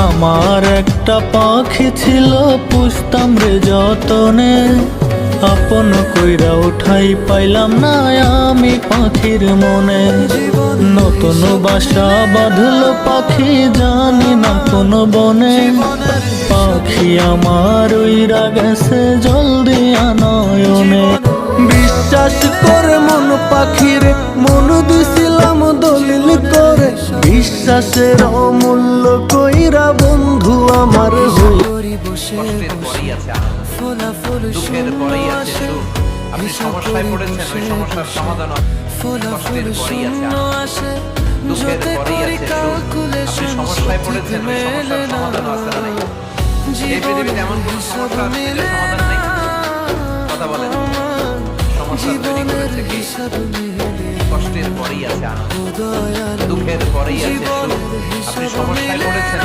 আমার একটা পাখি ছিল পুষতাম রে যতনে, আপন কইরা উঠাই পাইলাম না আমি পাখির মনে। নতুন বাসা বাঁধলো পাখি জানি না কোন বনে, পাখি আমার উইরা গেছে জলদি নয়নে। বিশ্বাস করে মন পাখিরে মন দিছিলাম দলিল করে, বিশ্বাসের অমূল্য কইরা বন্ধু আমার হই। কষ্টের পরেই আছে আনন্দ, দুঃখের পরেই আছে সুখ। আপনি সমস্যায় পড়েছেন, ওই সমস্যার সমাধান হবে। কষ্টের পরেই আছে আনন্দ, দুঃখের পরেই আছে সুখ। আপনি সমস্যায় পড়েছেন, ওই সমস্যার সমাধান আছে না নাই? এই পৃথিবীতে এমন কোন সমস্যা আছে যেটার সমাধান নেই? কথা বলেন। সমস্যা তৈরি করেছে কে? কষ্টের পরেই আছে আনন্দ, দুঃখের পরেই আছে সুখ। আপনি সমস্যায় পড়েছেন,